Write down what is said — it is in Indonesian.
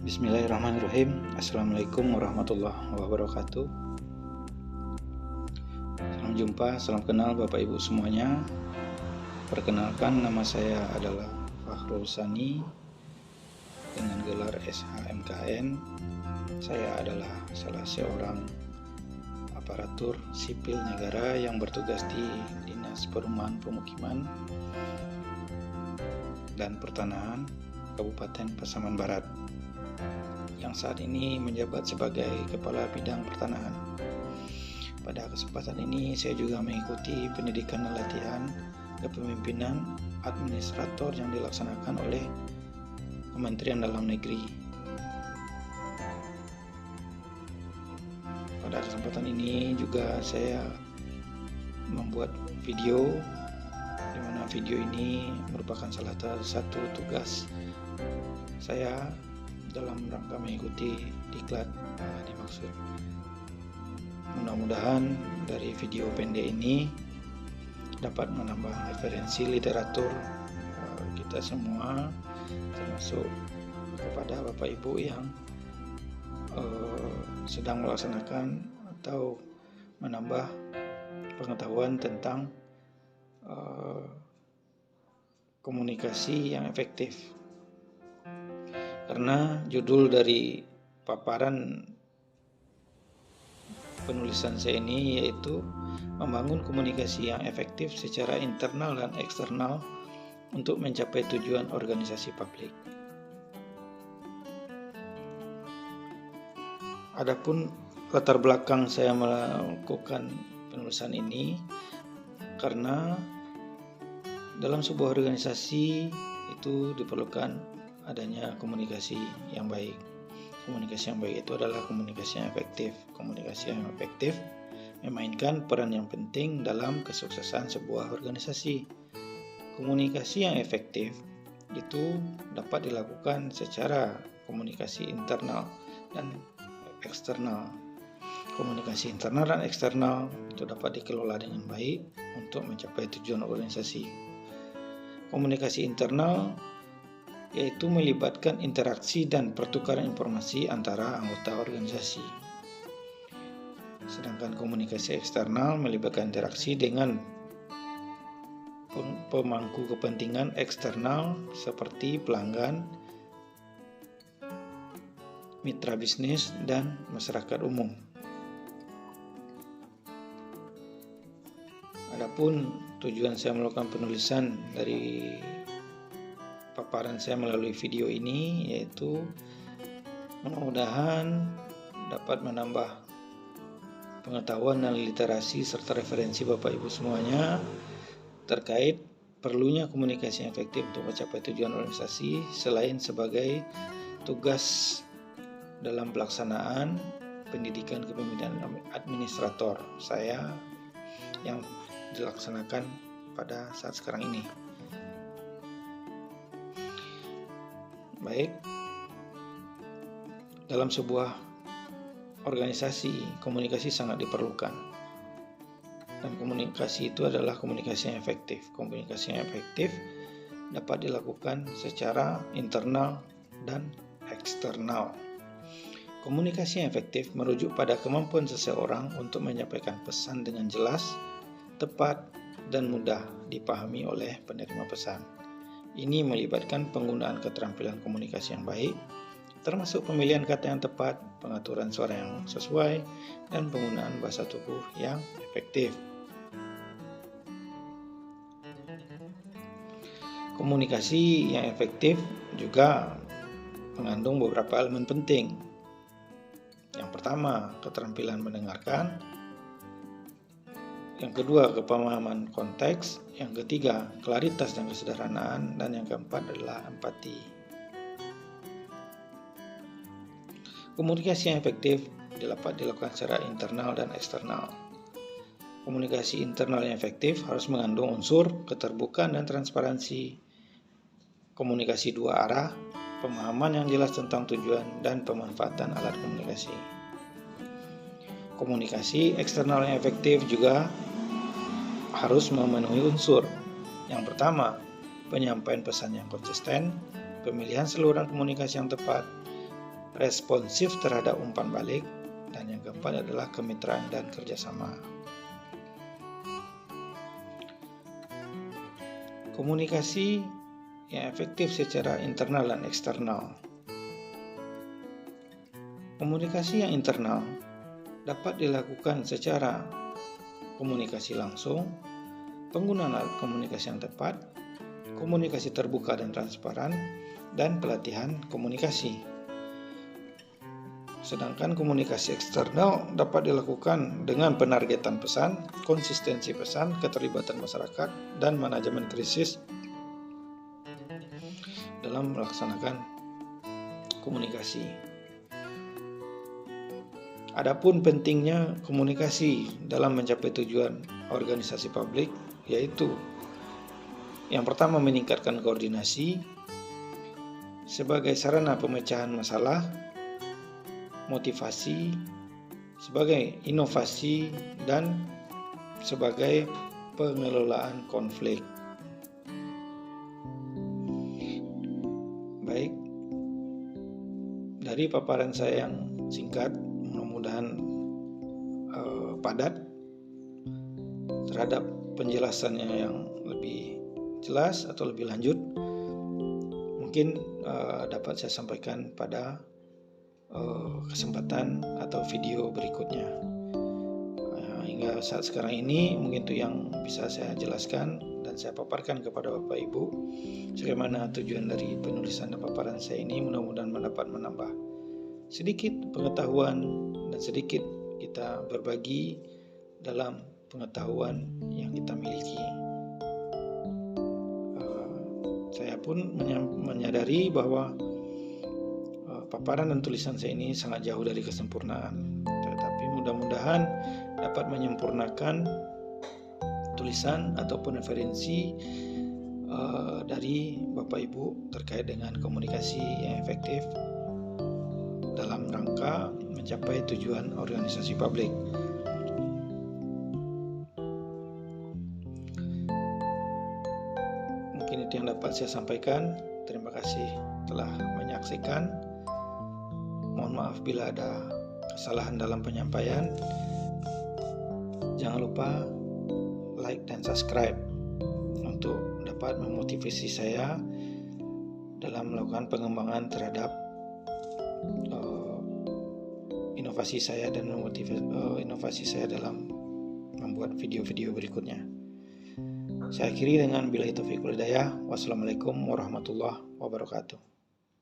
Bismillahirrahmanirrahim. Assalamualaikum warahmatullahi wabarakatuh. Salam jumpa, salam kenal Bapak Ibu semuanya. Perkenalkan, nama saya adalah Fakhrul Sani dengan gelar SHMKN. Saya adalah salah seorang aparatur sipil negara yang bertugas di Dinas Perumahan Pemukiman dan Pertanahan Kabupaten Pasaman Barat, yang saat ini menjabat sebagai Kepala Bidang Pertanahan. Pada kesempatan ini saya juga mengikuti pendidikan dan latihan kepemimpinan administrator yang dilaksanakan oleh Kementerian Dalam Negeri. Pada kesempatan ini juga saya membuat video, di mana video ini merupakan salah satu tugas saya dalam rangka mengikuti diklat dimaksud. Mudah-mudahan dari video pendek ini dapat menambah referensi literatur kita semua, termasuk kepada Bapak Ibu yang sedang melaksanakan atau menambah pengetahuan tentang komunikasi yang efektif. Karena judul dari paparan penulisan saya ini yaitu membangun komunikasi yang efektif secara internal dan eksternal untuk mencapai tujuan organisasi publik. Adapun latar belakang saya melakukan penulisan ini karena dalam sebuah organisasi itu diperlukan adanya komunikasi yang baik. Komunikasi yang baik itu adalah komunikasi yang efektif. Komunikasi yang efektif memainkan peran yang penting dalam kesuksesan sebuah organisasi. Komunikasi yang efektif itu dapat dilakukan secara komunikasi internal dan eksternal. Komunikasi internal dan eksternal itu dapat dikelola dengan baik untuk mencapai tujuan organisasi. Komunikasi internal yaitu melibatkan interaksi dan pertukaran informasi antara anggota organisasi. Sedangkan komunikasi eksternal melibatkan interaksi dengan pemangku kepentingan eksternal seperti pelanggan, mitra bisnis, dan masyarakat umum. Adapun tujuan saya melakukan penulisan dari paparan saya melalui video ini yaitu mudah-mudahan dapat menambah pengetahuan dan literasi serta referensi Bapak Ibu semuanya terkait perlunya komunikasi yang efektif untuk mencapai tujuan organisasi, selain sebagai tugas dalam pelaksanaan pendidikan kepemimpinan administrator saya yang dilaksanakan pada saat sekarang ini. Baik, dalam sebuah organisasi komunikasi sangat diperlukan, dan komunikasi itu adalah komunikasi yang efektif. Komunikasi yang efektif dapat dilakukan secara internal dan eksternal. Komunikasi yang efektif merujuk pada kemampuan seseorang untuk menyampaikan pesan dengan jelas, tepat, dan mudah dipahami oleh penerima pesan. Ini melibatkan penggunaan keterampilan komunikasi yang baik, termasuk pemilihan kata yang tepat, pengaturan suara yang sesuai, dan penggunaan bahasa tubuh yang efektif. Komunikasi yang efektif juga mengandung beberapa elemen penting. Yang pertama, keterampilan mendengarkan. Yang kedua, kepemahaman konteks. Yang ketiga, klaritas dan kesederhanaan. Dan yang keempat adalah empati. Komunikasi yang efektif dapat dilakukan secara internal dan eksternal. Komunikasi internal yang efektif harus mengandung unsur keterbukaan dan transparansi, komunikasi dua arah, pemahaman yang jelas tentang tujuan, dan pemanfaatan alat komunikasi. Komunikasi eksternal yang efektif juga harus memenuhi unsur. Yang pertama, penyampaian pesan yang konsisten, pemilihan saluran komunikasi yang tepat, responsif terhadap umpan balik, dan yang keempat adalah kemitraan dan kerjasama. Komunikasi yang efektif secara internal dan eksternal. Komunikasi yang internal dapat dilakukan secara komunikasi langsung, penggunaan alat komunikasi yang tepat, komunikasi terbuka dan transparan, dan pelatihan komunikasi. Sedangkan komunikasi eksternal dapat dilakukan dengan penargetan pesan, konsistensi pesan, keterlibatan masyarakat, dan manajemen krisis dalam melaksanakan komunikasi. Adapun pentingnya komunikasi dalam mencapai tujuan organisasi publik, yaitu yang pertama meningkatkan koordinasi sebagai sarana pemecahan masalah, motivasi, sebagai inovasi, dan sebagai pengelolaan konflik. Baik, dari paparan saya yang singkat, mudah-mudahan padat terhadap penjelasannya yang lebih jelas atau lebih lanjut, mungkin dapat saya sampaikan pada kesempatan atau video berikutnya. Hingga saat sekarang ini mungkin itu yang bisa saya jelaskan dan saya paparkan kepada Bapak Ibu. Bagaimana tujuan dari penulisan dan paparan saya ini, mudah-mudahan dapat menambah sedikit pengetahuan dan sedikit kita berbagi dalam pengetahuan yang kita miliki. Saya pun menyadari bahwa paparan dan tulisan saya ini sangat jauh dari kesempurnaan, tetapi mudah-mudahan dapat menyempurnakan tulisan ataupun referensi dari Bapak Ibu terkait dengan komunikasi yang efektif dalam rangka mencapai tujuan organisasi publik. Mungkin itu yang dapat saya sampaikan. Terima kasih telah menyaksikan. Mohon maaf bila ada kesalahan dalam penyampaian. Jangan lupa like dan subscribe untuk dapat memotivasi saya dalam melakukan pengembangan terhadap inovasi saya dan inovasi saya dalam membuat video-video berikutnya. Saya akhiri dengan billahi taufiq wal hidayah. Wassalamualaikum warahmatullahi wabarakatuh.